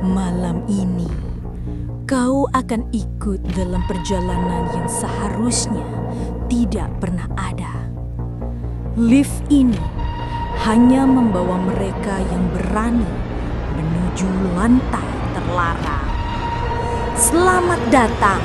Malam ini, kau akan ikut dalam perjalanan yang seharusnya tidak pernah ada. Lift ini hanya membawa mereka yang berani menuju lantai terlarang. Selamat datang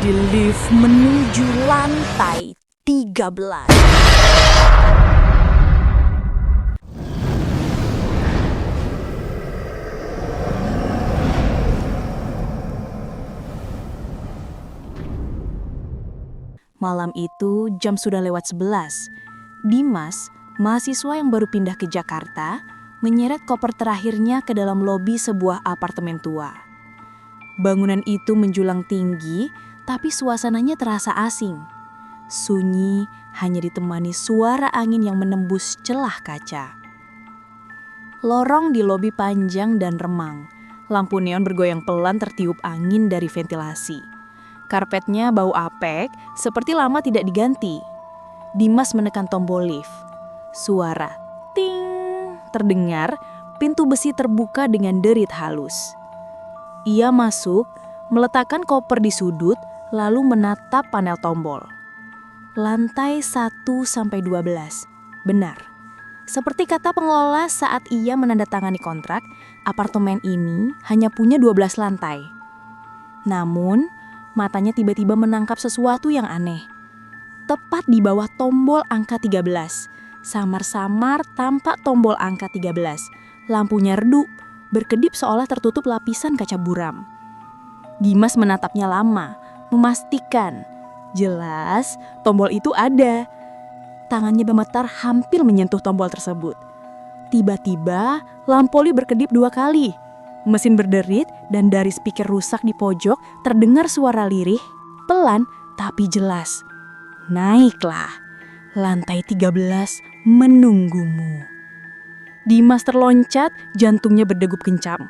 di lift menuju lantai 13. Malam itu jam sudah lewat 11. Dimas, mahasiswa yang baru pindah ke Jakarta, menyeret koper terakhirnya ke dalam lobi sebuah apartemen tua. Bangunan itu menjulang tinggi, tapi suasananya terasa asing. Sunyi, hanya ditemani suara angin yang menembus celah kaca. Lorong di lobi panjang dan remang. Lampu neon bergoyang pelan tertiup angin dari ventilasi. Karpetnya bau apek, seperti lama tidak diganti. Dimas menekan tombol lift. Suara ting terdengar, pintu besi terbuka dengan derit halus. Ia masuk, meletakkan koper di sudut, lalu menatap panel tombol. Lantai 1-12. Benar. Seperti kata pengelola saat ia menandatangani kontrak, apartemen ini hanya punya 12 lantai. Namun, matanya tiba-tiba menangkap sesuatu yang aneh. Tepat di bawah tombol angka 13, samar-samar tampak tombol angka 13. Lampunya redup, berkedip seolah tertutup lapisan kaca buram. Dimas menatapnya lama, memastikan. Jelas, tombol itu ada. Tangannya gemetar hampir menyentuh tombol tersebut. Tiba-tiba, lampoli berkedip 2 kali. Mesin berderit dan dari speaker rusak di pojok terdengar suara lirih, pelan tapi jelas. Naiklah, lantai 13 menunggumu. Dimas terloncat, jantungnya berdegup kencang.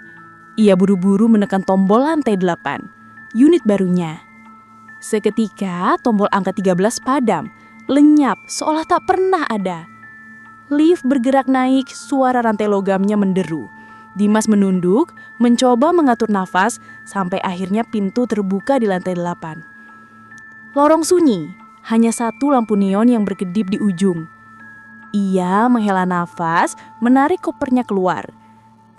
Ia buru-buru menekan tombol lantai 8, unit barunya. Seketika tombol angka 13 padam, lenyap seolah tak pernah ada. Lift bergerak naik, suara rantai logamnya menderu. Dimas menunduk, mencoba mengatur nafas, sampai akhirnya pintu terbuka di lantai 8. Lorong sunyi, hanya satu lampu neon yang berkedip di ujung. Ia menghela nafas, menarik kopernya keluar.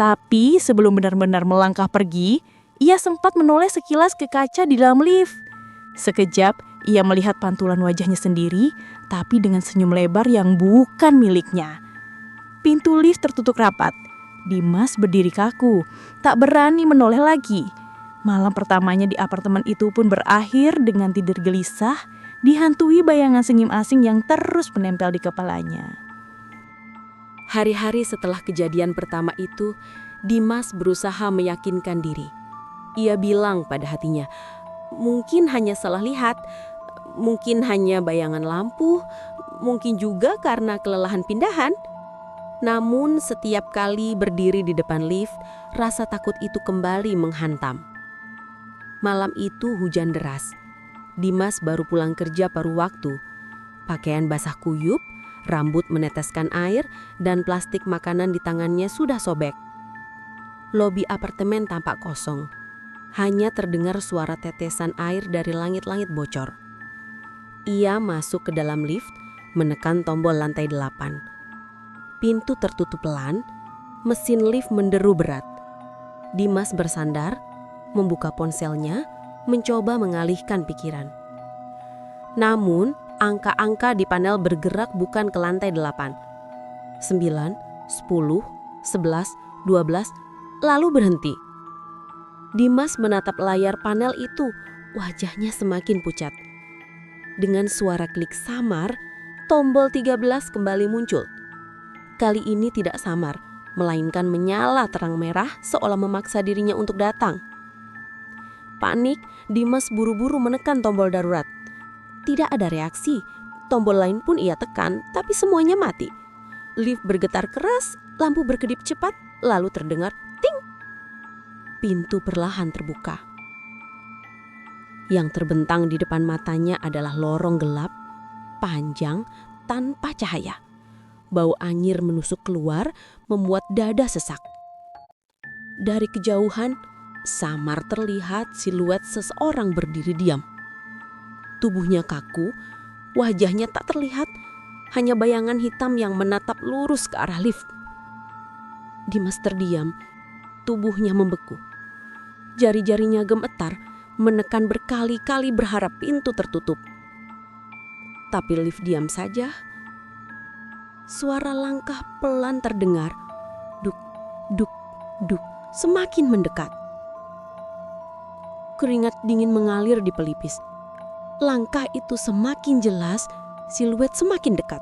Tapi sebelum benar-benar melangkah pergi, ia sempat menoleh sekilas ke kaca di dalam lift. Sekejap, ia melihat pantulan wajahnya sendiri, tapi dengan senyum lebar yang bukan miliknya. Pintu lift tertutup rapat. Dimas berdiri kaku, tak berani menoleh lagi. Malam pertamanya di apartemen itu pun berakhir dengan tidur gelisah, dihantui bayangan senyum asing yang terus menempel di kepalanya. Hari-hari setelah kejadian pertama itu, Dimas berusaha meyakinkan diri. Ia bilang pada hatinya, mungkin hanya salah lihat, mungkin hanya bayangan lampu, mungkin juga karena kelelahan pindahan. Namun setiap kali berdiri di depan lift, rasa takut itu kembali menghantam. Malam itu hujan deras. Dimas baru pulang kerja paruh waktu. Pakaian basah kuyup, rambut meneteskan air, dan plastik makanan di tangannya sudah sobek. Lobi apartemen tampak kosong. Hanya terdengar suara tetesan air dari langit-langit bocor. Ia masuk ke dalam lift, menekan tombol lantai 8. Pintu tertutup pelan, mesin lift menderu berat. Dimas bersandar, membuka ponselnya, mencoba mengalihkan pikiran. Namun, angka-angka di panel bergerak bukan ke lantai 8. 9, 10, 11, 12, lalu berhenti. Dimas menatap layar panel itu, wajahnya semakin pucat. Dengan suara klik samar, tombol 13 kembali muncul. Kali ini tidak samar, melainkan menyala terang merah seolah memaksa dirinya untuk datang. Panik, Dimas buru-buru menekan tombol darurat. Tidak ada reaksi, tombol lain pun ia tekan, tapi semuanya mati. Lift bergetar keras, lampu berkedip cepat, lalu terdengar ting. Pintu perlahan terbuka. Yang terbentang di depan matanya adalah lorong gelap, panjang, tanpa cahaya. Bau anyir menusuk keluar, membuat dada sesak. Dari kejauhan, samar terlihat siluet seseorang berdiri diam. Tubuhnya kaku, wajahnya tak terlihat, hanya bayangan hitam yang menatap lurus ke arah lift. Dimas terdiam, tubuhnya membeku. Jari-jarinya gemetar, menekan berkali-kali berharap pintu tertutup. Tapi lift diam saja. Suara langkah pelan terdengar. Duk, duk, duk, semakin mendekat. Keringat dingin mengalir di pelipis. Langkah itu semakin jelas, siluet semakin dekat.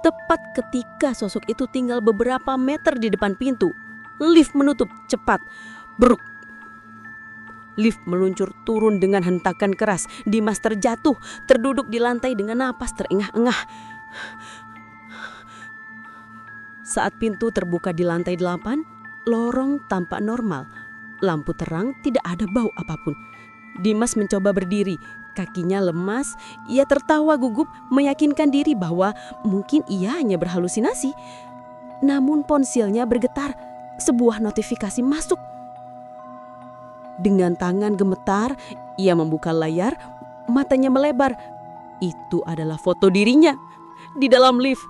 Tepat ketika sosok itu tinggal beberapa meter di depan pintu, lift menutup cepat. Bruk. Lift meluncur turun dengan hentakan keras. Dimas terjatuh, terduduk di lantai dengan napas terengah-engah. Saat pintu terbuka di lantai 8, lorong tampak normal. Lampu terang, tidak ada bau apapun. Dimas mencoba berdiri, kakinya lemas. Ia tertawa gugup, meyakinkan diri bahwa mungkin ia hanya berhalusinasi. Namun ponselnya bergetar, sebuah notifikasi masuk. Dengan tangan gemetar, ia membuka layar, matanya melebar. Itu adalah foto dirinya di dalam lift,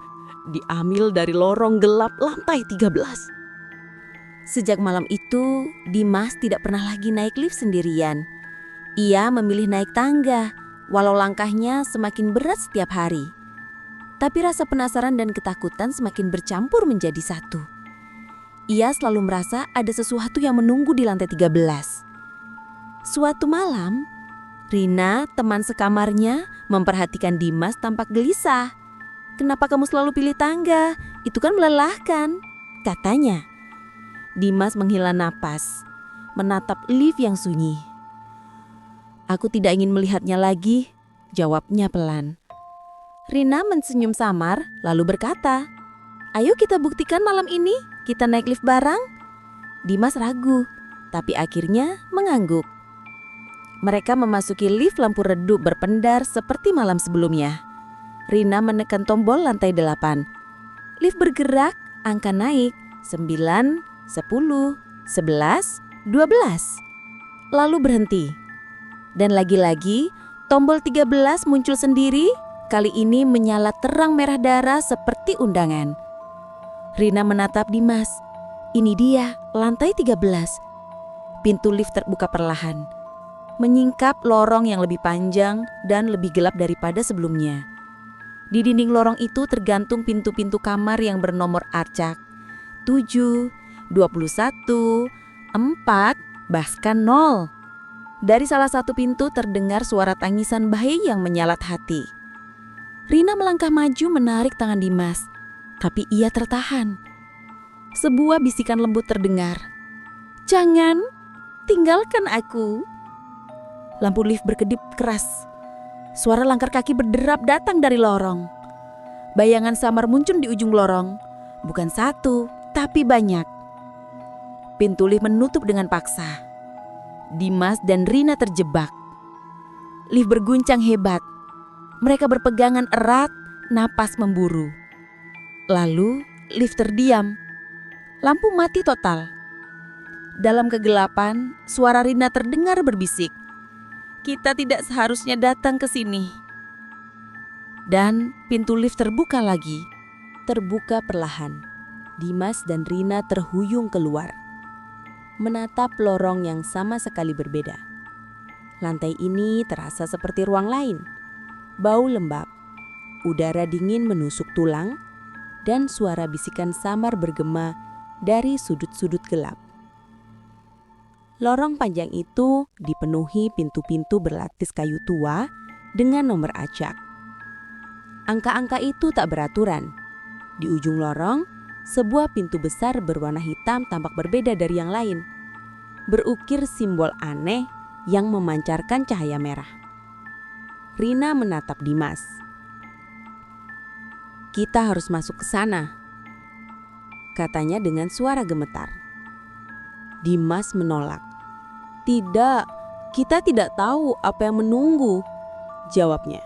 diambil dari lorong gelap lantai 13. Sejak malam itu, Dimas tidak pernah lagi naik lift sendirian. Ia memilih naik tangga, walau langkahnya semakin berat setiap hari. Tapi rasa penasaran dan ketakutan semakin bercampur menjadi satu. Ia selalu merasa ada sesuatu yang menunggu di lantai 13. Suatu malam, Rina, teman sekamarnya, memperhatikan Dimas tampak gelisah. "Kenapa kamu selalu pilih tangga? Itu kan melelahkan," katanya. Dimas menghela napas, menatap lift yang sunyi. "Aku tidak ingin melihatnya lagi," jawabnya pelan. Rina mensenyum samar lalu berkata, "Ayo kita buktikan malam ini, kita naik lift bareng." Dimas ragu, tapi akhirnya mengangguk. Mereka memasuki lift lampu redup berpendar seperti malam sebelumnya. Rina menekan tombol lantai 8. Lift bergerak, angka naik, 9, 10, 11, 12. Lalu berhenti. Dan lagi-lagi, tombol 13 muncul sendiri, kali ini menyala terang merah darah seperti undangan. Rina menatap Dimas. Ini dia, lantai 13. Pintu lift terbuka perlahan, menyingkap lorong yang lebih panjang dan lebih gelap daripada sebelumnya. Di dinding lorong itu tergantung pintu-pintu kamar yang bernomor acak. 7, 21, 4, bahkan 0. Dari salah satu pintu terdengar suara tangisan bayi yang menyalat hati. Rina melangkah maju menarik tangan Dimas, tapi ia tertahan. Sebuah bisikan lembut terdengar. "Jangan, tinggalkan aku." Lampu lift berkedip keras. Suara langkah kaki berderap datang dari lorong. Bayangan samar muncul di ujung lorong. Bukan satu, tapi banyak. Pintu lift menutup dengan paksa. Dimas dan Rina terjebak. Lift berguncang hebat. Mereka berpegangan erat, napas memburu. Lalu lift terdiam. Lampu mati total. Dalam kegelapan, suara Rina terdengar berbisik, "Kita tidak seharusnya datang ke sini." Dan pintu lift terbuka lagi. Terbuka perlahan. Dimas dan Rina terhuyung keluar, menatap lorong yang sama sekali berbeda. Lantai ini terasa seperti ruang lain. Bau lembab, udara dingin menusuk tulang, dan suara bisikan samar bergema dari sudut-sudut gelap. Lorong panjang itu dipenuhi pintu-pintu berlapis kayu tua dengan nomor acak. Angka-angka itu tak beraturan. Di ujung lorong, sebuah pintu besar berwarna hitam tampak berbeda dari yang lain. Berukir simbol aneh yang memancarkan cahaya merah. Rina menatap Dimas. "Kita harus masuk ke sana," katanya dengan suara gemetar. Dimas menolak. "Tidak, kita tidak tahu apa yang menunggu," jawabnya.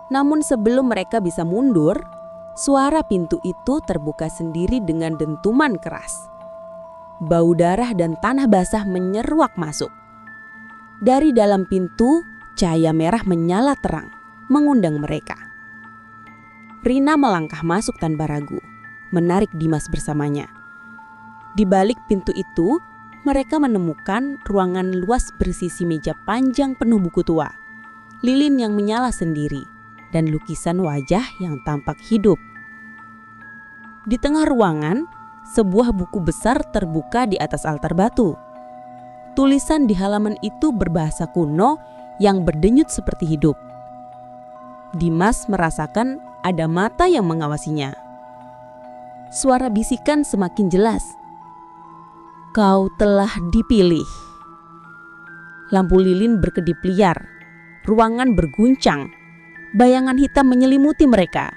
Namun sebelum mereka bisa mundur, suara pintu itu terbuka sendiri dengan dentuman keras. Bau darah dan tanah basah menyeruak masuk. Dari dalam pintu, cahaya merah menyala terang, mengundang mereka. Rina melangkah masuk tanpa ragu, menarik Dimas bersamanya. Di balik pintu itu, mereka menemukan ruangan luas bersisi meja panjang penuh buku tua, lilin yang menyala sendiri, dan lukisan wajah yang tampak hidup. Di tengah ruangan, sebuah buku besar terbuka di atas altar batu. Tulisan di halaman itu berbahasa kuno yang berdenyut seperti hidup. Dimas merasakan ada mata yang mengawasinya. Suara bisikan semakin jelas. Kau telah dipilih. Lampu lilin berkedip liar. Ruangan berguncang. Bayangan hitam menyelimuti mereka.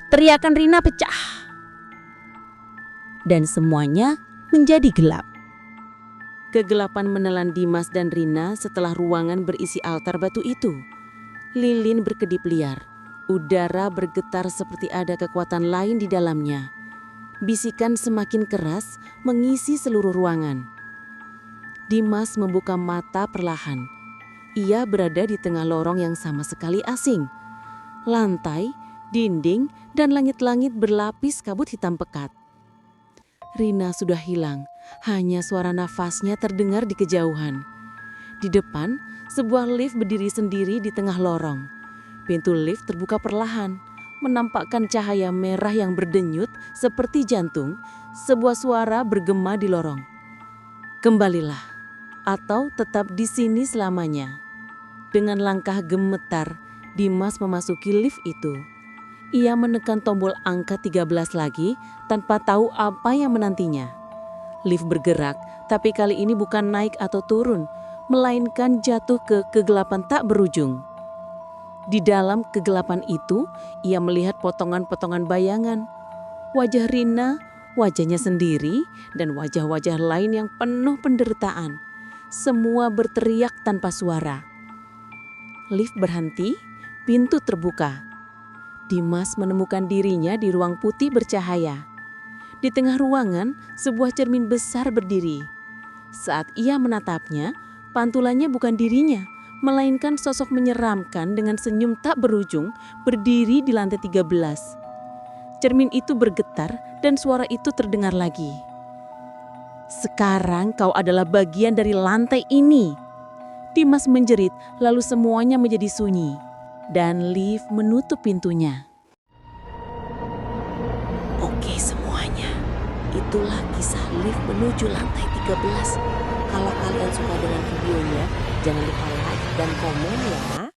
Teriakan Rina pecah. Dan semuanya menjadi gelap. Kegelapan menelan Dimas dan Rina setelah ruangan berisi altar batu itu. Lilin berkedip liar. Udara bergetar seperti ada kekuatan lain di dalamnya. Bisikan semakin keras mengisi seluruh ruangan. Dimas membuka mata perlahan. Ia berada di tengah lorong yang sama sekali asing. Lantai, dinding, dan langit-langit berlapis kabut hitam pekat. Rina sudah hilang, hanya suara nafasnya terdengar di kejauhan. Di depan, sebuah lift berdiri sendiri di tengah lorong. Pintu lift terbuka perlahan, menampakkan cahaya merah yang berdenyut seperti jantung. Sebuah suara bergema di lorong. Kembalilah, atau tetap di sini selamanya. Dengan langkah gemetar, Dimas memasuki lift itu. Ia menekan tombol angka 13 lagi tanpa tahu apa yang menantinya. Lift bergerak, tapi kali ini bukan naik atau turun, melainkan jatuh ke kegelapan tak berujung. Di dalam kegelapan itu, ia melihat potongan-potongan bayangan. Wajah Rina, wajahnya sendiri, dan wajah-wajah lain yang penuh penderitaan. Semua berteriak tanpa suara. Lift berhenti, pintu terbuka. Dimas menemukan dirinya di ruang putih bercahaya. Di tengah ruangan, sebuah cermin besar berdiri. Saat ia menatapnya, pantulannya bukan dirinya, melainkan sosok menyeramkan dengan senyum tak berujung berdiri di lantai 13. Cermin itu bergetar dan suara itu terdengar lagi. Sekarang kau adalah bagian dari lantai ini. Dimas menjerit, lalu semuanya menjadi sunyi. Dan lift menutup pintunya. Oke semuanya, itulah kisah lift menuju lantai 13. Kalau kalian suka dengan videonya, jangan lupa like dan komen ya.